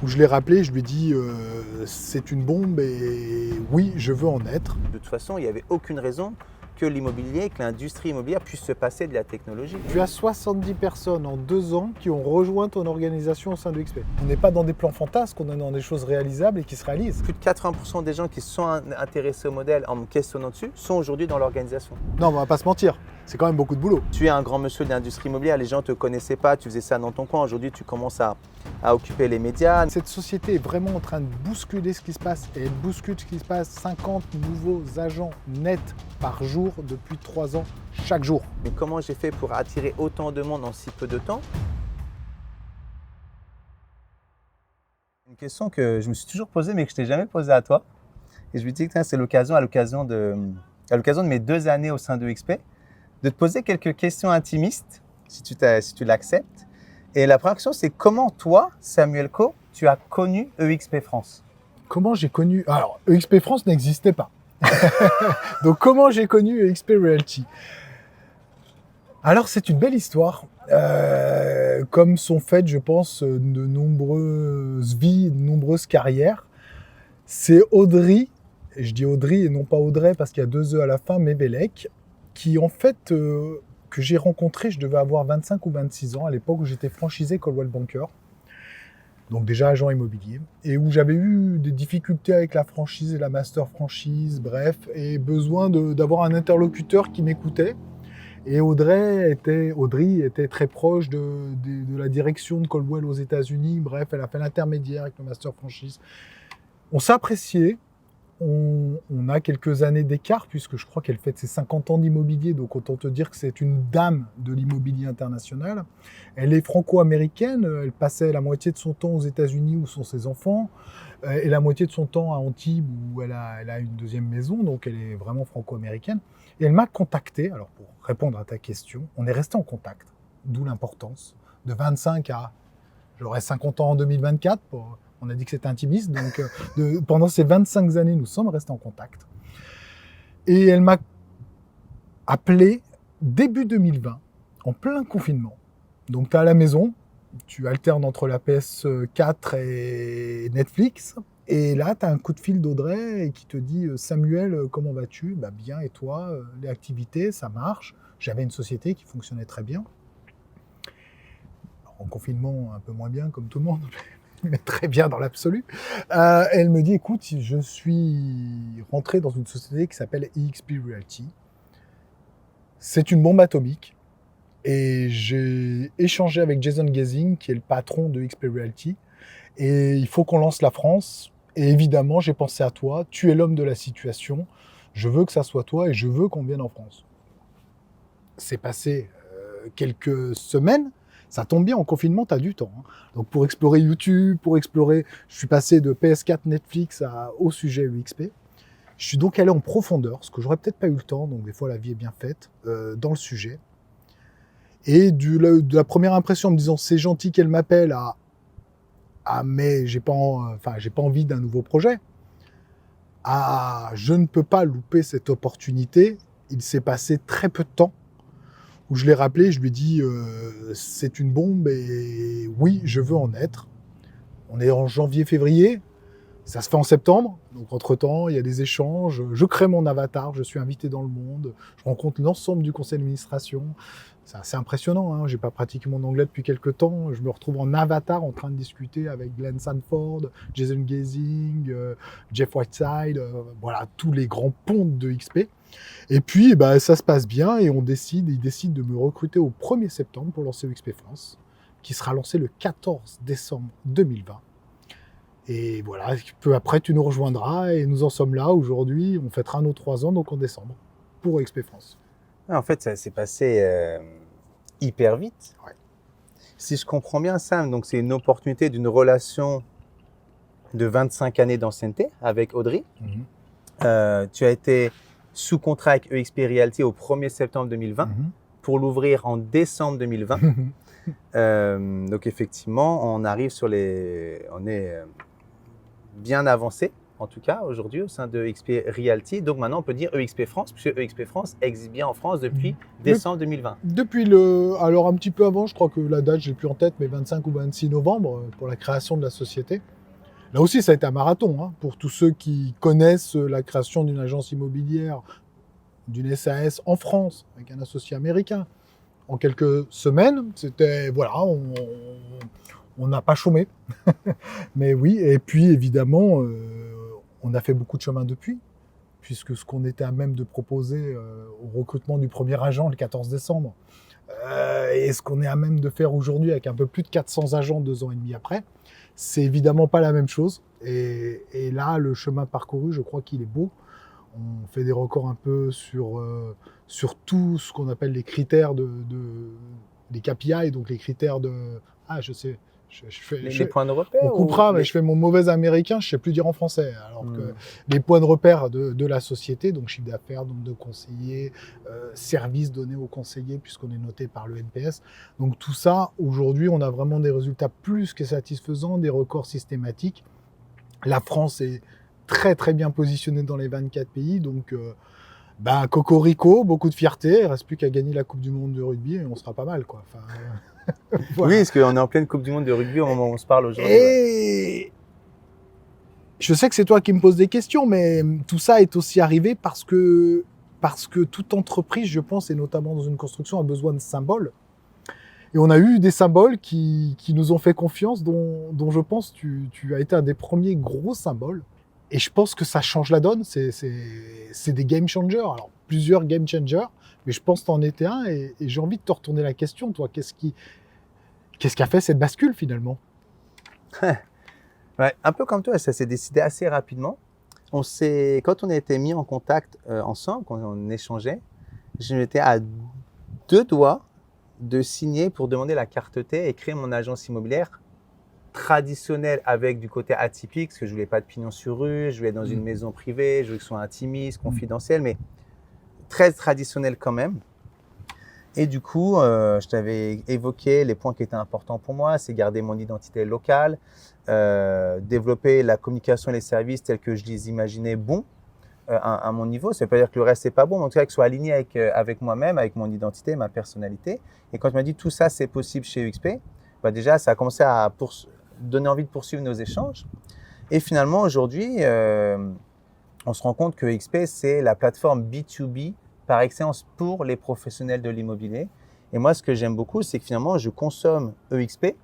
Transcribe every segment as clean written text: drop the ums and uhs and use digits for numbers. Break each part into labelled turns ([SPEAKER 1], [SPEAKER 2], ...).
[SPEAKER 1] où je l'ai rappelé, je lui ai dit c'est une bombe et oui, je veux en être.
[SPEAKER 2] De toute façon, il n'y avait aucune raison que l'immobilier, que l'industrie immobilière puisse se passer de la technologie.
[SPEAKER 1] Tu as 70 personnes en 2 ans qui ont rejoint ton organisation au sein de XP. On n'est pas dans des plans fantasques, on est dans des choses réalisables et qui se réalisent.
[SPEAKER 2] Plus de 80% des gens qui sont intéressés au modèle en me questionnant dessus sont aujourd'hui dans l'organisation.
[SPEAKER 1] Non, mais on va pas se mentir, c'est quand même beaucoup de boulot.
[SPEAKER 2] Tu es un grand monsieur de l'industrie immobilière, les gens ne te connaissaient pas, tu faisais ça dans ton coin. Aujourd'hui, tu commences à occuper les médias.
[SPEAKER 1] Cette société est vraiment en train de bousculer ce qui se passe et elle bouscule ce qui se passe. 50 nouveaux agents nets par jour depuis 3 ans, chaque jour.
[SPEAKER 2] Mais comment j'ai fait pour attirer autant de monde en si peu de temps? Une question que je me suis toujours posée mais que je ne t'ai jamais posée à toi. Et je me dis que c'est l'occasion, à l'occasion de mes 2 années au sein de XP, de te poser quelques questions intimistes, si tu l'acceptes. Et la première question, c'est comment toi, Samuel Coe, tu as connu EXP France?
[SPEAKER 1] Comment j'ai connu... Alors, EXP France n'existait pas. Donc, comment j'ai connu EXP Realty? Alors, c'est une belle histoire. Comme sont faites, je pense, de nombreuses vies, de nombreuses carrières. C'est Audrey, et je dis Audrey et non pas Audrey parce qu'il y a 2 E à la fin, Mebelec, qui en fait... que j'ai rencontré, je devais avoir 25 ou 26 ans à l'époque où j'étais franchisé Coldwell Banker, donc déjà agent immobilier, et où j'avais eu des difficultés avec la franchise et la master franchise, bref, et besoin d'avoir un interlocuteur qui m'écoutait. Et Audrey était très proche de la direction de Coldwell aux États-Unis, bref, elle a fait l'intermédiaire avec le master franchise. On s'appréciait. On a quelques années d'écart, puisque je crois qu'elle fête ses 50 ans d'immobilier, donc autant te dire que c'est une dame de l'immobilier international. Elle est franco-américaine, elle passait la moitié de son temps aux États-Unis où sont ses enfants, et la moitié de son temps à Antibes où elle a une deuxième maison, donc elle est vraiment franco-américaine. Et elle m'a contacté, alors pour répondre à ta question, on est resté en contact, d'où l'importance, de 25 à, j'aurai 50 ans en 2024, on a dit que c'était intimiste, donc pendant ces 25 années, nous sommes restés en contact. Et elle m'a appelé début 2020, en plein confinement. Donc tu es à la maison, tu alternes entre la PS4 et Netflix, et là tu as un coup de fil d'Audrey qui te dit « Samuel, comment vas-tu ?» Bah, bien, et toi, les activités, ça marche. J'avais une société qui fonctionnait très bien. Alors, en confinement, un peu moins bien, comme tout le monde, mais très bien dans l'absolu. Elle me dit, écoute, je suis rentré dans une société qui s'appelle EXP Realty. C'est une bombe atomique. Et j'ai échangé avec Jason Gazing, qui est le patron de EXP Realty. Et il faut qu'on lance la France. Et évidemment, j'ai pensé à toi. Tu es l'homme de la situation. Je veux que ça soit toi et je veux qu'on vienne en France. C'est passé quelques semaines. Ça tombe bien, en confinement, tu as du temps. Donc pour explorer YouTube, je suis passé de PS4 Netflix au sujet UXP. Je suis donc allé en profondeur, ce que j'aurais peut-être pas eu le temps, donc des fois la vie est bien faite, dans le sujet. Et de la première impression en me disant c'est gentil qu'elle m'appelle mais j'ai pas envie d'un nouveau projet, je ne peux pas louper cette opportunité. Il s'est passé très peu de temps où je l'ai rappelé, je lui ai dit c'est une bombe et oui, je veux en être. On est en janvier-février, ça se fait en septembre, donc entre-temps, il y a des échanges, je crée mon avatar, je suis invité dans le monde, je rencontre l'ensemble du conseil d'administration. C'est assez impressionnant, hein. J'ai pas pratiqué mon anglais depuis quelques temps, je me retrouve en avatar en train de discuter avec Glenn Sanford, Jason Gazing, Jeff Whiteside, voilà, tous les grands pontes de XP. Et puis, ça se passe bien et ils décident de me recruter au 1er septembre pour lancer XP France, qui sera lancé le 14 décembre 2020. Et voilà, peu après, tu nous rejoindras et nous en sommes là aujourd'hui. On fêtera nos 3 ans, donc en décembre, pour XP France.
[SPEAKER 2] En fait, ça s'est passé hyper vite.
[SPEAKER 1] Ouais.
[SPEAKER 2] Si je comprends bien, Sam, donc c'est une opportunité d'une relation de 25 années d'ancienneté avec Audrey. Tu as été sous contrat avec EXP Realty au 1er septembre 2020 pour l'ouvrir en décembre 2020. Donc effectivement, on est bien avancé en tout cas aujourd'hui au sein de EXP Realty. Donc maintenant on peut dire EXP France, puisque EXP France existe bien en France depuis décembre 2020.
[SPEAKER 1] Alors un petit peu avant, je crois que la date, je l'ai plus en tête, mais 25 ou 26 novembre pour la création de la société. Là aussi, ça a été un marathon hein, pour tous ceux qui connaissent la création d'une agence immobilière, d'une SAS en France, avec un associé américain. En quelques semaines, c'était, voilà, on n'a pas chômé. Mais oui, et puis évidemment, on a fait beaucoup de chemin depuis, puisque ce qu'on était à même de proposer au recrutement du premier agent le 14 décembre, et ce qu'on est à même de faire aujourd'hui avec un peu plus de 400 agents 2 ans et demi après, c'est évidemment pas la même chose. Et là, le chemin parcouru, je crois qu'il est beau. On fait des records un peu sur tout ce qu'on appelle les critères des KPI, donc les critères de... Ah, je sais,
[SPEAKER 2] les points de repère.
[SPEAKER 1] On coupera, mais je fais mon mauvais américain, je sais plus dire en français. Alors que les points de repère de la société, donc chiffre d'affaires, nombre de conseillers, services donnés aux conseillers, puisqu'on est noté par le NPS. Donc tout ça, aujourd'hui, on a vraiment des résultats plus que satisfaisants, des records systématiques. La France est très très bien positionnée dans les 24 pays, donc cocorico, beaucoup de fierté. Il ne reste plus qu'à gagner la Coupe du Monde de rugby et on sera pas mal, quoi. Enfin,
[SPEAKER 2] voilà. Oui, parce qu'on est en pleine Coupe du Monde de rugby au moment où on se parle aujourd'hui.
[SPEAKER 1] Et je sais que c'est toi qui me poses des questions, mais tout ça est aussi arrivé parce que toute entreprise, je pense, et notamment dans une construction, a besoin de symboles. Et on a eu des symboles qui nous ont fait confiance, dont je pense tu as été un des premiers gros symboles. Et je pense que ça change la donne. C'est des game changers. Alors, plusieurs game changers, mais je pense que tu en étais un. Et j'ai envie de te retourner la question, toi. Qu'est-ce qui a fait cette bascule, finalement?
[SPEAKER 2] Ouais, un peu comme toi, ça s'est décidé assez rapidement. Quand on a été mis en contact ensemble, quand on échangeait, je m'étais à 2 doigts de signer pour demander la carte T et créer mon agence immobilière traditionnelle avec du côté atypique, parce que je voulais pas de pignon sur rue, je voulais être dans une maison privée, je voulais que ce soit intimiste, confidentiel, mais très traditionnel quand même. Et du coup, je t'avais évoqué les points qui étaient importants pour moi, c'est garder mon identité locale, développer la communication et les services tels que je les imaginais bons à mon niveau. Ça ne veut pas dire que le reste n'est pas bon, mais en tout cas que ce soit aligné avec moi-même, avec mon identité, ma personnalité. Et quand tu m'as dit tout ça, c'est possible chez EXP, déjà, ça a commencé à donner envie de poursuivre nos échanges. Et finalement, aujourd'hui, on se rend compte que EXP, c'est la plateforme B2B par excellence pour les professionnels de l'immobilier. Et moi, ce que j'aime beaucoup, c'est que finalement, je consomme EXP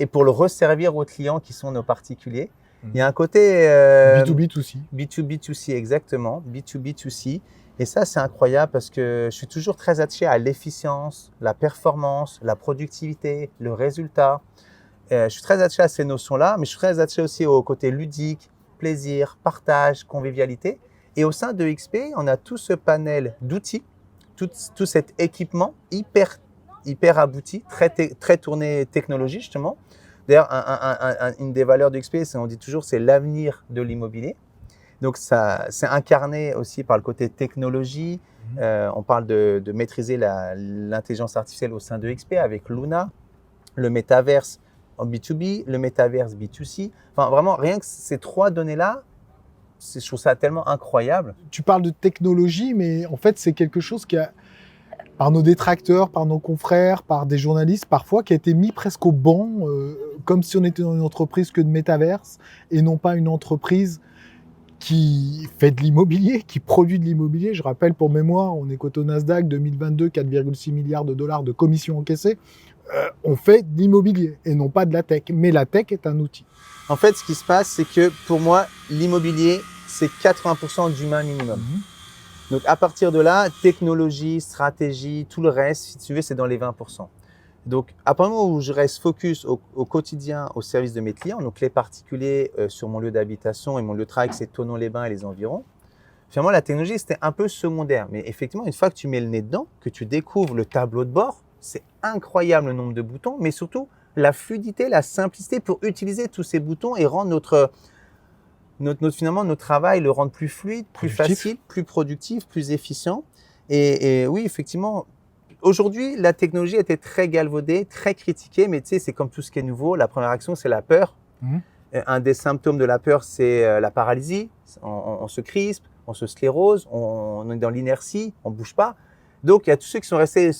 [SPEAKER 2] et pour le resservir aux clients qui sont nos particuliers. Il y a un côté…
[SPEAKER 1] B2B2C.
[SPEAKER 2] B2B2C, exactement. B2B2C. Et ça, c'est incroyable parce que je suis toujours très attaché à l'efficience, la performance, la productivité, le résultat. Je suis très attaché à ces notions-là, mais je suis très attaché aussi au côté ludique, plaisir, partage, convivialité. Et au sein de EXP, on a tout ce panel d'outils, tout cet équipement hyper abouti, très tourné technologie justement. D'ailleurs, une des valeurs de EXP, on dit toujours, c'est l'avenir de l'immobilier. Donc, ça, c'est incarné aussi par le côté technologie. On parle de maîtriser l'intelligence artificielle au sein de EXP avec Luna, le métaverse en B2B, le métaverse B2C. Enfin, vraiment, rien que ces 3 données-là, je trouve ça tellement incroyable.
[SPEAKER 1] Tu parles de technologie, mais en fait, c'est quelque chose qui a, par nos détracteurs, par nos confrères, par des journalistes parfois, qui a été mis presque au banc, comme si on était dans une entreprise que de métaverse et non pas une entreprise qui fait de l'immobilier, qui produit de l'immobilier. Je rappelle pour mémoire, on est coté au Nasdaq 2022, 4,6 milliards de dollars de commissions encaissées. On fait de l'immobilier et non pas de la tech. Mais la tech est un outil.
[SPEAKER 2] En fait, ce qui se passe, c'est que pour moi, l'immobilier, c'est 80% d'humain minimum. Donc, à partir de là, technologie, stratégie, tout le reste, si tu veux, c'est dans les 20%. Donc, à partir du moment où je reste focus au quotidien au service de mes clients, donc les particuliers sur mon lieu d'habitation et mon lieu de travail, c'est Thonon-les-Bains et les environs, finalement, la technologie, c'était un peu secondaire. Mais effectivement, une fois que tu mets le nez dedans, que tu découvres le tableau de bord, c'est incroyable le nombre de boutons, mais surtout la fluidité, la simplicité pour utiliser tous ces boutons et rendre finalement, notre travail, le rendre plus fluide, plus facile, plus productif, plus efficient. Et oui, effectivement, aujourd'hui, la technologie était très galvaudée, très critiquée, mais tu sais, c'est comme tout ce qui est nouveau. La première action, c'est la peur. Un des symptômes de la peur, c'est la paralysie. On se crispe, on se sclérose, on est dans l'inertie, on ne bouge pas. Donc, il y a tous ceux qui sont restés,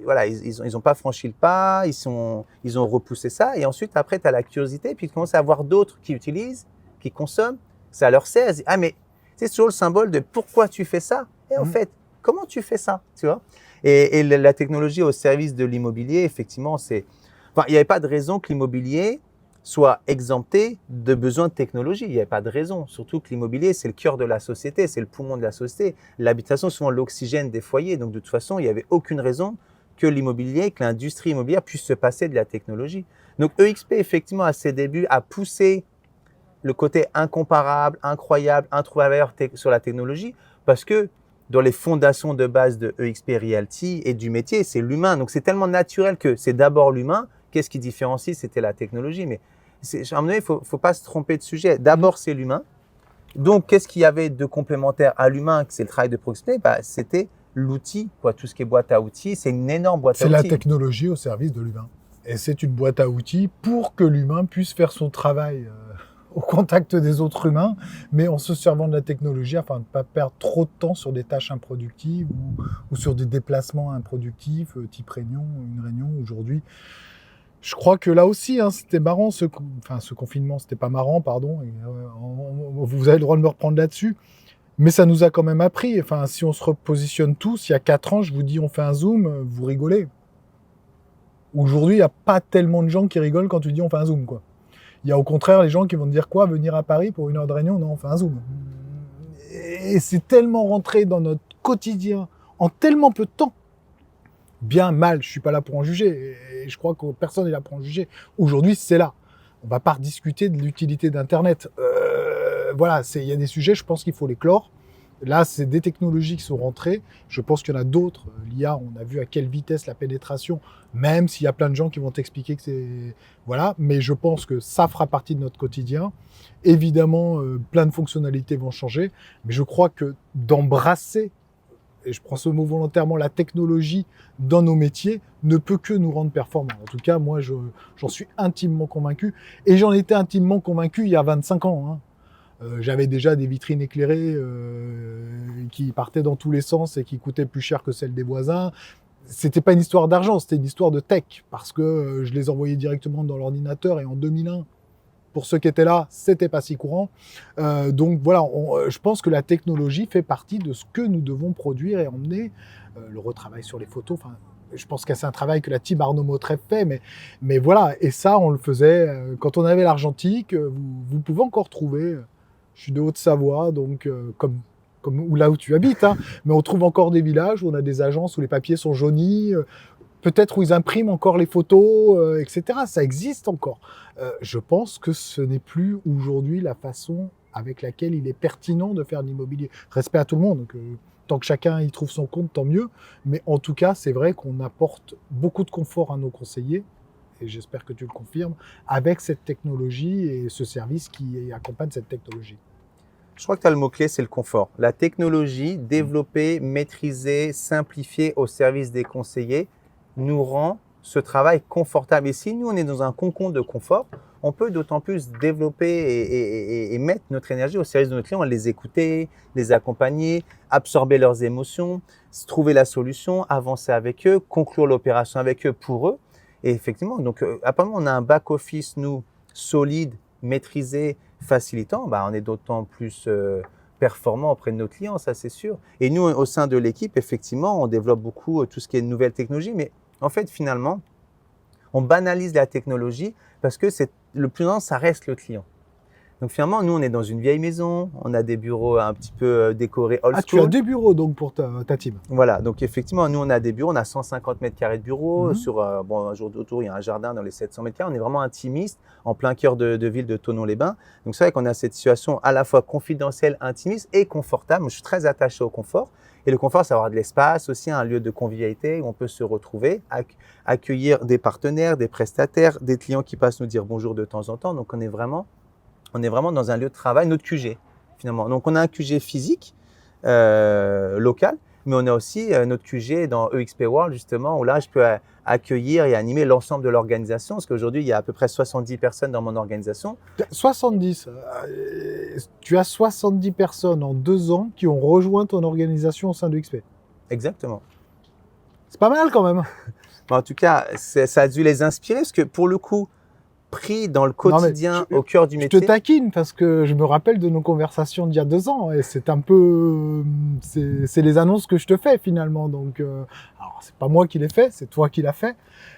[SPEAKER 2] voilà, ils ont pas franchi le pas, ils ont repoussé ça. Et ensuite, après, tu as la curiosité, puis tu commences à voir d'autres qui utilisent, qui consomment. Ça leur sert. Ils disent, ah, mais c'est toujours le symbole de pourquoi tu fais ça. Et en fait, comment tu fais ça, tu vois? Et la technologie au service de l'immobilier, effectivement, il n'y avait pas de raison que l'immobilier soit exempté de besoin de technologie. Il n'y avait pas de raison. Surtout que l'immobilier, c'est le cœur de la société, c'est le poumon de la société. L'habitation, c'est souvent l'oxygène des foyers. Donc, de toute façon, il n'y avait aucune raison que l'immobilier, que l'industrie immobilière puisse se passer de la technologie. Donc, EXP, effectivement, à ses débuts, a poussé le côté incomparable, incroyable, introuvable sur la technologie parce que dans les fondations de base de EXP Realty et du métier, c'est l'humain. Donc, c'est tellement naturel que c'est d'abord l'humain. Qu'est-ce qui différencie? C'était la technologie. Mais à un moment donné, il ne faut pas se tromper de sujet. D'abord, c'est l'humain. Donc, qu'est-ce qu'il y avait de complémentaire à l'humain? C'est le travail de proximité. C'était l'outil, quoi. Tout ce qui est boîte à outils, c'est une énorme boîte à outils.
[SPEAKER 1] C'est la technologie au service de l'humain. Et c'est une boîte à outils pour que l'humain puisse faire son travail au contact des autres humains, mais en se servant de la technologie afin de ne pas perdre trop de temps sur des tâches improductives ou sur des déplacements improductifs, type réunion, une réunion aujourd'hui. Je crois que là aussi, c'était marrant, ce confinement, c'était pas marrant, pardon, et, vous avez le droit de me reprendre là-dessus, mais ça nous a quand même appris. Enfin, si on se repositionne tous, il y a 4 ans, je vous dis, on fait un Zoom, vous rigolez. Aujourd'hui, il n'y a pas tellement de gens qui rigolent quand tu dis on fait un Zoom, quoi. Il y a au contraire les gens qui vont te dire quoi, venir à Paris pour 1 heure de réunion? Non, on fait un Zoom. Et c'est tellement rentré dans notre quotidien en tellement peu de temps. Bien, mal, je suis pas là pour en juger. Et je crois que personne n'est là pour en juger. Aujourd'hui, c'est là. On va pas rediscuter de l'utilité d'Internet. Voilà, il y a des sujets, je pense qu'il faut les clore. Là, c'est des technologies qui sont rentrées. Je pense qu'il y en a d'autres. L'IA, on a vu à quelle vitesse la pénétration, même s'il y a plein de gens qui vont t'expliquer que c'est... Voilà, mais je pense que ça fera partie de notre quotidien. Évidemment, plein de fonctionnalités vont changer, mais je crois que d'embrasser, et je prends ce mot volontairement, la technologie dans nos métiers ne peut que nous rendre performants. En tout cas, moi, j'en suis intimement convaincu. Et j'en étais intimement convaincu il y a 25 ans. J'avais déjà des vitrines éclairées qui partaient dans tous les sens et qui coûtaient plus cher que celles des voisins. C'était pas une histoire d'argent, c'était une histoire de tech, parce que je les envoyais directement dans l'ordinateur, et en 2001, pour ceux qui étaient là, c'était pas si courant. Donc voilà, je pense que la technologie fait partie de ce que nous devons produire et emmener. Le retravail sur les photos, je pense que c'est un travail que la team Arnaud Mautrey fait, mais voilà, et ça, on le faisait quand on avait l'argentique. Vous pouvez encore trouver, je suis de Haute-Savoie, donc comme là où tu habites, mais on trouve encore des villages où on a des agences où les papiers sont jaunis, peut-être où ils impriment encore les photos, etc. Ça existe encore. Je pense que ce n'est plus aujourd'hui la façon avec laquelle il est pertinent de faire de l'immobilier. Respect à tout le monde, donc, tant que chacun y trouve son compte, tant mieux. Mais en tout cas, c'est vrai qu'on apporte beaucoup de confort à nos conseillers, et j'espère que tu le confirmes, avec cette technologie et ce service qui accompagne cette technologie.
[SPEAKER 2] Je crois que tu as le mot-clé, c'est le confort. La technologie développée, maîtrisée, simplifiée au service des conseillers nous rend ce travail confortable. Et si nous, on est dans un cocon de confort, on peut d'autant plus développer et mettre notre énergie au service de nos clients, les écouter, les accompagner, absorber leurs émotions, trouver la solution, avancer avec eux, conclure l'opération avec eux pour eux. Et effectivement, donc, apparemment, on a un back-office, nous, solide, maîtrisé, facilitant, on est d'autant plus performant auprès de nos clients, ça c'est sûr. Et nous, au sein de l'équipe, effectivement, on développe beaucoup tout ce qui est nouvelles technologies, mais en fait, finalement, on banalise la technologie parce que le plus important, ça reste le client. Donc finalement, nous, on est dans une vieille maison, on a des bureaux un petit peu décorés old school.
[SPEAKER 1] Ah, tu as des bureaux donc pour ta team?
[SPEAKER 2] Voilà, donc effectivement, nous, on a des bureaux, on a 150 mètres carrés de bureaux. Un jour autour, il y a un jardin dans les 700 mètres carrés. On est vraiment intimiste, en plein cœur de ville de Thonon-les-Bains. Donc c'est vrai qu'on a cette situation à la fois confidentielle, intimiste et confortable. Moi, je suis très attaché au confort. Et le confort, c'est avoir de l'espace, aussi un lieu de convivialité où on peut se retrouver, accueillir des partenaires, des prestataires, des clients qui passent nous dire bonjour de temps en temps. Donc on est vraiment dans un lieu de travail, notre QG finalement. Donc on a un QG physique, local, Mais on a aussi notre QG dans EXP World, justement, où là, je peux accueillir et animer l'ensemble de l'organisation. Parce qu'aujourd'hui, il y a à peu près 70 personnes dans mon organisation.
[SPEAKER 1] 70. Tu as 70 personnes en 2 ans qui ont rejoint ton organisation au sein de XP.
[SPEAKER 2] Exactement.
[SPEAKER 1] C'est pas mal quand même.
[SPEAKER 2] En tout cas, ça a dû les inspirer parce que pour le coup, pris dans le quotidien, au cœur du métier.
[SPEAKER 1] Je te taquine parce que je me rappelle de nos conversations d'il y a 2 ans et c'est un peu, c'est les annonces que je te fais finalement. Donc, alors c'est pas moi qui l'ai fait, c'est toi qui l'as fait,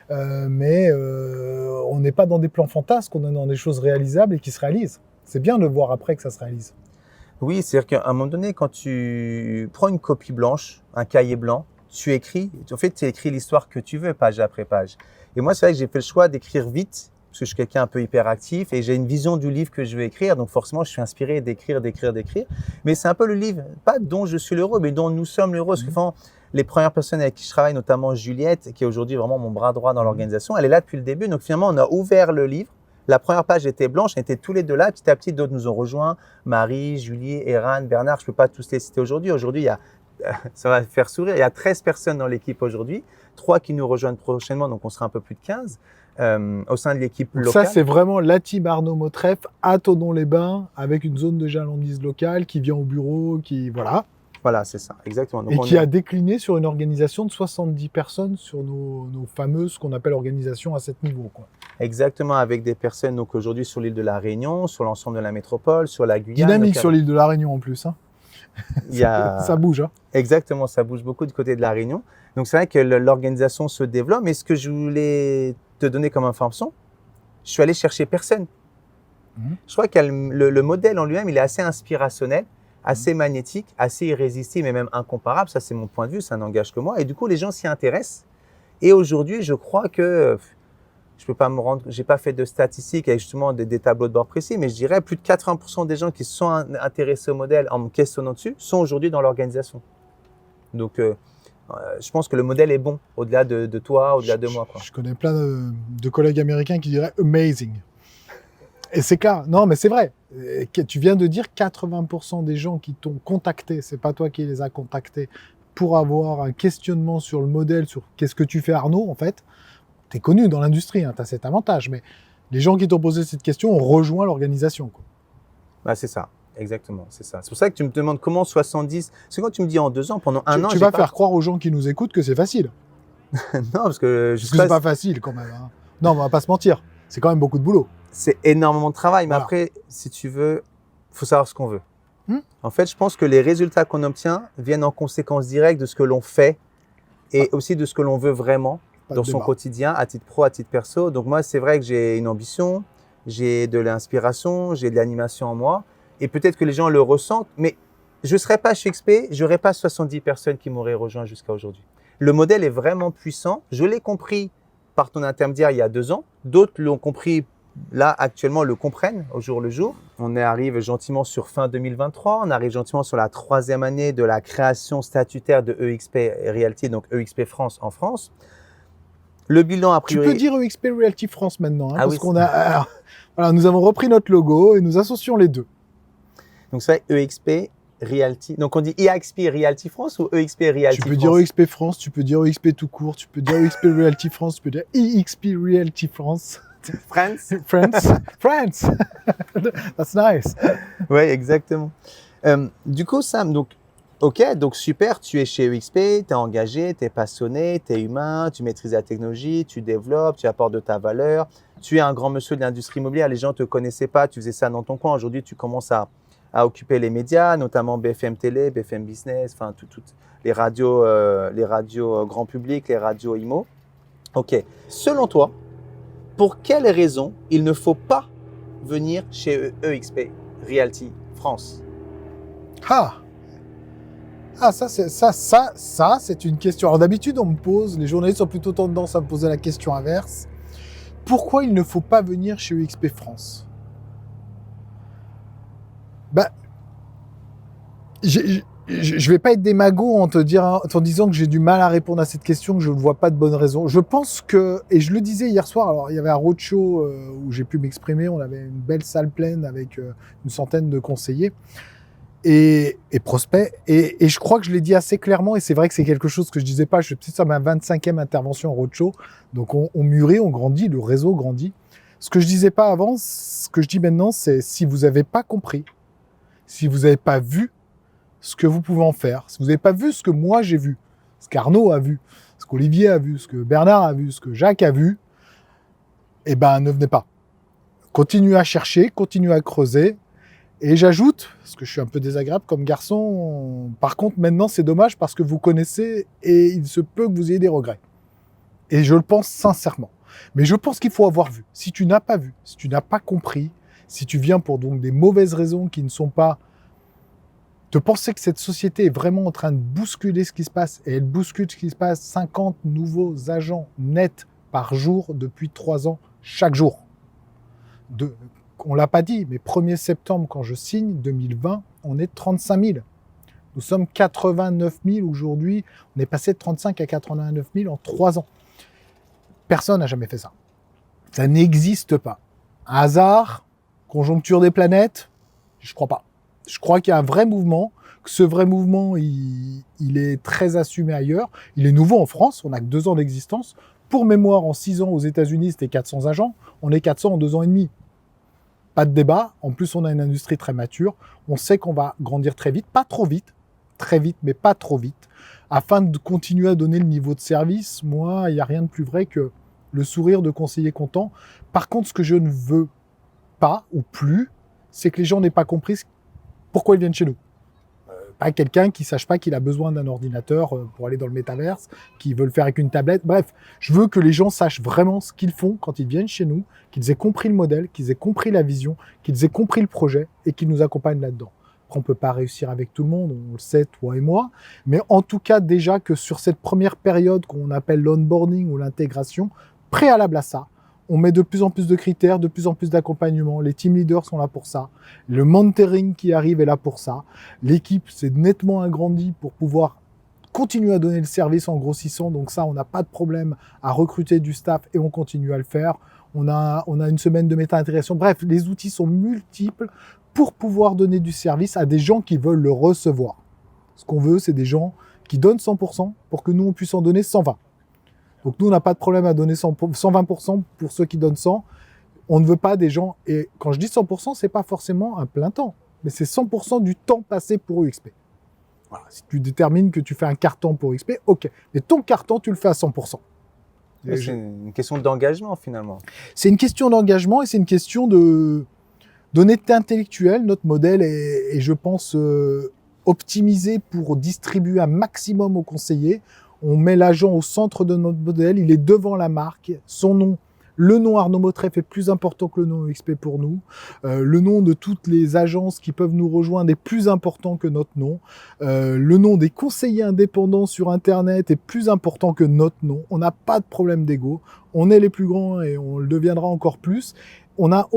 [SPEAKER 1] mais on n'est pas dans des plans fantasques, on est dans des choses réalisables et qui se réalisent. C'est bien de voir après que ça se réalise.
[SPEAKER 2] Oui, c'est-à-dire qu'à un moment donné, quand tu prends une copie blanche, un cahier blanc, tu écris. En fait, tu écris l'histoire que tu veux, page après page. Et moi, c'est vrai que j'ai fait le choix d'écrire vite. Parce que je suis quelqu'un un peu hyperactif et j'ai une vision du livre que je veux écrire. Donc forcément, je suis inspiré d'écrire. Mais c'est un peu le livre, pas dont je suis l'heureux, mais dont nous sommes l'heureux. Parce que les premières personnes avec qui je travaille, notamment Juliette, qui est aujourd'hui vraiment mon bras droit dans l'organisation, elle est là depuis le début. Donc finalement, on a ouvert le livre. La première page était blanche, on était tous les deux là. Petit à petit, d'autres nous ont rejoints. Marie, Julie, Eran, Bernard, je ne peux pas tous les citer aujourd'hui. Aujourd'hui, il y a, ça va faire sourire, il y a 13 personnes dans l'équipe aujourd'hui. 3 qui nous rejoignent prochainement, donc on sera un peu plus de 15. Au sein de l'équipe locale.
[SPEAKER 1] Ça, c'est vraiment la team Arnaud Motreff à Thonon-les-Bains avec une zone de chalandise locale qui vient au bureau, qui voilà.
[SPEAKER 2] Voilà, c'est ça, exactement. Donc
[SPEAKER 1] et qui a décliné sur une organisation de 70 personnes sur nos fameuses, ce qu'on appelle organisations à 7 niveaux, quoi.
[SPEAKER 2] Exactement, avec des personnes donc aujourd'hui sur l'île de la Réunion, sur l'ensemble de la métropole, sur la Guyane.
[SPEAKER 1] Dynamique sur l'île de la Réunion en plus. Hein. Ça bouge. Hein.
[SPEAKER 2] Exactement, ça bouge beaucoup du côté de la Réunion. Donc c'est vrai que l'organisation se développe. Mais ce que je voulais te donner comme information, je suis allé chercher personne. Je crois que le modèle en lui-même, il est assez inspirationnel, assez magnétique, assez irrésistible et même incomparable. Ça, c'est mon point de vue, ça n'engage que moi. Et du coup, les gens s'y intéressent. Et aujourd'hui, je crois que je peux pas me rendre, j'ai pas fait de statistiques avec justement des tableaux de bord précis, mais je dirais plus de 80% des gens qui sont intéressés au modèle en me questionnant dessus sont aujourd'hui dans l'organisation. Donc, je pense que le modèle est bon, au-delà de toi, au-delà de moi, quoi.
[SPEAKER 1] Je connais plein de collègues américains qui diraient « amazing ». Et c'est clair, non mais c'est vrai. Tu viens de dire 80% des gens qui t'ont contacté, c'est pas toi qui les as contactés, pour avoir un questionnement sur le modèle, sur qu'est-ce que tu fais Arnaud, en fait. Tu es connu dans l'industrie, hein, tu as cet avantage, mais les gens qui t'ont posé cette question ont rejoint l'organisation, quoi.
[SPEAKER 2] Bah, c'est ça. Exactement, c'est ça. C'est pour ça que tu me demandes comment 70. C'est quand tu me dis en 2 ans, pendant un an.
[SPEAKER 1] Tu vas faire croire aux gens qui nous écoutent que c'est facile.
[SPEAKER 2] Non, parce que
[SPEAKER 1] c'est pas facile quand même. Hein. Non, on va pas se mentir. C'est quand même beaucoup de boulot.
[SPEAKER 2] C'est énormément de travail, mais après, si tu veux, faut savoir ce qu'on veut. En fait, je pense que les résultats qu'on obtient viennent en conséquence directe de ce que l'on fait et aussi de ce que l'on veut vraiment dans son quotidien, à titre pro, à titre perso. Donc moi, c'est vrai que j'ai une ambition, j'ai de l'inspiration, j'ai de l'animation en moi. Et peut-être que les gens le ressentent, mais je ne serais pas chez XP, je n'aurais pas 70 personnes qui m'auraient rejoint jusqu'à aujourd'hui. Le modèle est vraiment puissant. Je l'ai compris par ton intermédiaire il y a 2 ans. D'autres l'ont compris, là, actuellement, le comprennent au jour le jour. On arrive gentiment sur fin 2023. On arrive gentiment sur la 3e année de la création statutaire de EXP Realty, donc EXP France en France. Le bilan, a priori…
[SPEAKER 1] Tu peux dire EXP Realty France maintenant, hein, parce qu'on a… Alors, voilà, nous avons repris notre logo et nous associons les deux.
[SPEAKER 2] Donc, c'est vrai, EXP Realty. Donc, on dit EXP Realty France ou EXP Realty France?
[SPEAKER 1] Tu peux dire EXP France, tu peux dire EXP tout court, tu peux dire EXP Realty France, tu peux dire EXP Realty France.
[SPEAKER 2] France.
[SPEAKER 1] France. That's nice.
[SPEAKER 2] Oui, exactement. Du coup, Sam, donc, ok, donc super, tu es chez EXP, tu es engagé, tu es passionné, tu es humain, tu maîtrises la technologie, tu développes, tu apportes de ta valeur. Tu es un grand monsieur de l'industrie immobilière, les gens ne te connaissaient pas, tu faisais ça dans ton coin. Aujourd'hui, tu commences à occuper les médias, notamment BFM Télé, BFM Business, enfin toutes les radios grand public, les radios IMO. Ok. Selon toi, pour quelles raisons il ne faut pas venir chez EXP Realty France?
[SPEAKER 1] Ça, c'est une question. Alors d'habitude, on me pose, les journalistes ont plutôt tendance à me poser la question inverse. Pourquoi il ne faut pas venir chez EXP France? Je vais pas être démago en te disant que j'ai du mal à répondre à cette question, que je ne vois pas de bonne raison. Je pense que, et je le disais hier soir, alors il y avait un roadshow où j'ai pu m'exprimer, on avait une belle salle pleine avec une centaine de conseillers. et prospects. Et je crois que je l'ai dit assez clairement, et c'est vrai que c'est quelque chose que je disais pas, je suis peut-être sur ma 25e intervention en roadshow, donc on mûrit, on grandit, le réseau grandit. Ce que je disais pas avant, ce que je dis maintenant, c'est si vous n'avez pas compris, si vous n'avez pas vu ce que vous pouvez en faire, si vous n'avez pas vu ce que moi j'ai vu, ce qu'Arnaud a vu, ce qu'Olivier a vu, ce que Bernard a vu, ce que Jacques a vu, eh ben ne venez pas. Continuez à chercher, continuez à creuser. Et j'ajoute, parce que je suis un peu désagréable comme garçon, par contre maintenant c'est dommage parce que vous connaissez et il se peut que vous ayez des regrets. Et je le pense sincèrement. Mais je pense qu'il faut avoir vu. Si tu n'as pas vu, si tu n'as pas compris, si tu viens pour donc des mauvaises raisons qui ne sont pas de penser que cette société est vraiment en train de bousculer ce qui se passe, et elle bouscule ce qui se passe, 50 nouveaux agents nets par jour depuis 3 ans, chaque jour. On ne l'a pas dit, mais 1er septembre, quand je signe, 2020, on est 35 000. Nous sommes 89 000 aujourd'hui. On est passé de 35 à 89 000 en 3 ans. Personne n'a jamais fait ça. Ça n'existe pas. Un hasard, conjoncture des planètes, je ne crois pas. Je crois qu'il y a un vrai mouvement, que ce vrai mouvement, il est très assumé ailleurs. Il est nouveau en France, on n'a que 2 ans d'existence. Pour mémoire, en 6 ans aux États-Unis, c'était 400 agents. On est 400 en 2 ans et demi. Pas de débat. En plus, on a une industrie très mature. On sait qu'on va grandir très vite, pas trop vite, très vite, mais pas trop vite. Afin de continuer à donner le niveau de service, moi, il n'y a rien de plus vrai que le sourire de conseiller content. Par contre, ce que je ne veux pas ou plus, c'est que les gens n'aient pas compris pourquoi ils viennent chez nous. Pas quelqu'un qui ne sache pas qu'il a besoin d'un ordinateur pour aller dans le métaverse, qui veut le faire avec une tablette. Bref, je veux que les gens sachent vraiment ce qu'ils font quand ils viennent chez nous, qu'ils aient compris le modèle, qu'ils aient compris la vision, qu'ils aient compris le projet et qu'ils nous accompagnent là-dedans. Après, on ne peut pas réussir avec tout le monde, on le sait, toi et moi. Mais en tout cas, déjà que sur cette première période qu'on appelle l'onboarding ou l'intégration, préalable à ça, on met de plus en plus de critères, de plus en plus d'accompagnement. Les team leaders sont là pour ça. Le mentoring qui arrive est là pour ça. L'équipe s'est nettement agrandie pour pouvoir continuer à donner le service en grossissant. Donc ça, on n'a pas de problème à recruter du staff et on continue à le faire. On a une semaine de méta-intégration. Bref, les outils sont multiples pour pouvoir donner du service à des gens qui veulent le recevoir. Ce qu'on veut, c'est des gens qui donnent 100% pour que nous, on puisse en donner 120. Donc nous, on n'a pas de problème à donner 120% pour ceux qui donnent 100. On ne veut pas des gens, et quand je dis 100%, c'est pas forcément un plein temps, mais c'est 100% du temps passé pour UXP. Voilà. Si tu détermines que tu fais un quart temps pour UXP, ok. Mais ton quart temps, tu le fais à 100%.
[SPEAKER 2] C'est une question d'engagement finalement.
[SPEAKER 1] C'est une question d'engagement et c'est une question d'honnêteté intellectuelle. Notre modèle est je pense, optimisé pour distribuer un maximum aux conseillers. On met l'agent au centre de notre modèle, il est devant la marque, son nom, le nom Arnaud Motreff est plus important que le nom UXP pour nous. Le nom de toutes les agences qui peuvent nous rejoindre est plus important que notre nom. Le nom des conseillers indépendants sur Internet est plus important que notre nom. On n'a pas de problème d'ego. On est les plus grands et on le deviendra encore plus. On n'a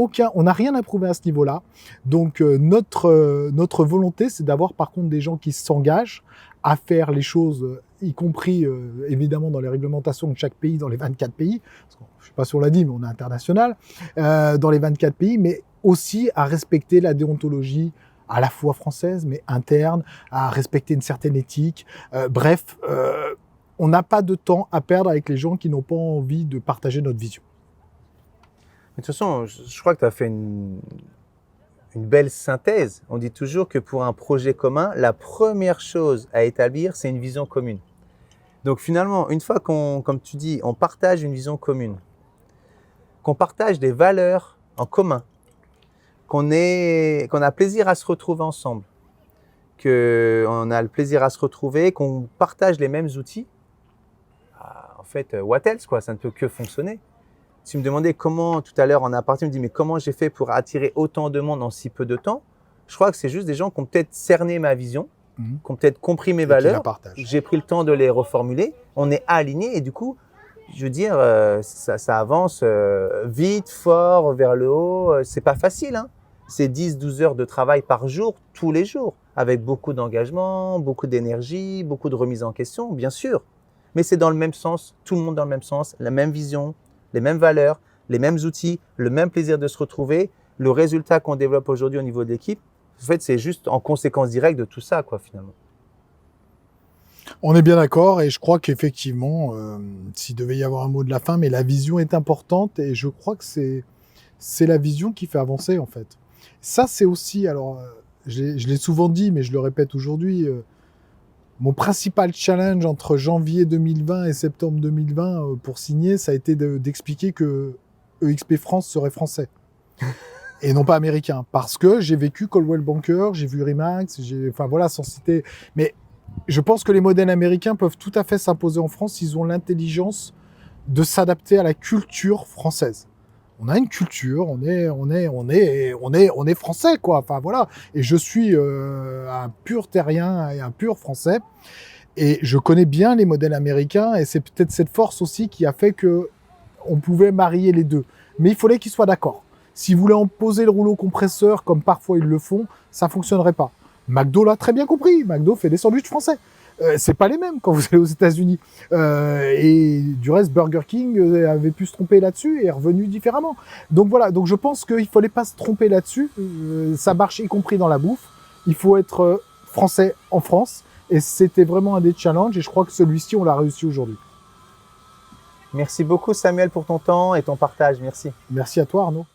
[SPEAKER 1] rien à prouver à ce niveau-là. Donc notre volonté, c'est d'avoir par contre des gens qui s'engagent à faire les choses, y compris évidemment dans les réglementations de chaque pays, dans les 24 pays. Parce que, je ne sais pas si on l'a dit, mais on est international, dans les 24 pays, mais aussi à respecter la déontologie à la fois française, mais interne, à respecter une certaine éthique. Bref, on n'a pas de temps à perdre avec les gens qui n'ont pas envie de partager notre vision.
[SPEAKER 2] Mais de toute façon, je crois que tu as fait une belle synthèse. On dit toujours que pour un projet commun, la première chose à établir, c'est une vision commune. Donc finalement, une fois comme tu dis, on partage une vision commune, qu'on partage des valeurs en commun, qu'on a plaisir à se retrouver ensemble, qu'on a le plaisir à se retrouver, qu'on partage les mêmes outils, en fait, what else quoi, ça ne peut que fonctionner. Tu me demandais comment, tout à l'heure en aparté, tu me dis mais comment j'ai fait pour attirer autant de monde en si peu de temps? Je crois que c'est juste des gens qui ont peut-être cerné ma vision, qui ont peut-être compris mes valeurs. J'ai pris le temps de les reformuler. On est alignés et du coup, je veux dire, ça avance vite, fort, vers le haut. C'est pas facile, hein. C'est 10-12 heures de travail par jour, tous les jours, avec beaucoup d'engagement, beaucoup d'énergie, beaucoup de remise en question, bien sûr. Mais c'est dans le même sens, tout le monde dans le même sens, la même vision, les mêmes valeurs, les mêmes outils, le même plaisir de se retrouver. Le résultat qu'on développe aujourd'hui au niveau de l'équipe, En fait, c'est juste en conséquence directe de tout ça, quoi, finalement.
[SPEAKER 1] On est bien d'accord et je crois qu'effectivement, s'il devait y avoir un mot de la fin, mais la vision est importante et je crois que c'est la vision qui fait avancer en fait. Ça, c'est aussi, alors, je l'ai souvent dit, mais je le répète aujourd'hui, mon principal challenge entre janvier 2020 et septembre 2020 pour signer, ça a été d'expliquer que EXP France serait français et non pas américain. Parce que j'ai vécu Coldwell Banker, j'ai vu Remax, enfin voilà, sans citer. Mais je pense que les modèles américains peuvent tout à fait s'imposer en France s'ils ont l'intelligence de s'adapter à la culture française. On a une culture, on est français, quoi. Enfin voilà. Et je suis un pur terrien et un pur français. Et je connais bien les modèles américains. Et c'est peut-être cette force aussi qui a fait que on pouvait marier les deux. Mais il fallait qu'ils soient d'accord. S'ils voulaient en poser le rouleau compresseur, comme parfois ils le font, ça fonctionnerait pas. McDo l'a très bien compris. McDo fait des sandwichs français. C'est pas les mêmes quand vous allez aux États-Unis. Et du reste, Burger King avait pu se tromper là-dessus et est revenu différemment. Donc voilà. Donc je pense qu'il fallait pas se tromper là-dessus. Ça marche y compris dans la bouffe. Il faut être français en France. Et c'était vraiment un des challenges. Et je crois que celui-ci, on l'a réussi aujourd'hui.
[SPEAKER 2] Merci beaucoup, Samuel, pour ton temps et ton partage. Merci.
[SPEAKER 1] Merci à toi, Arnaud.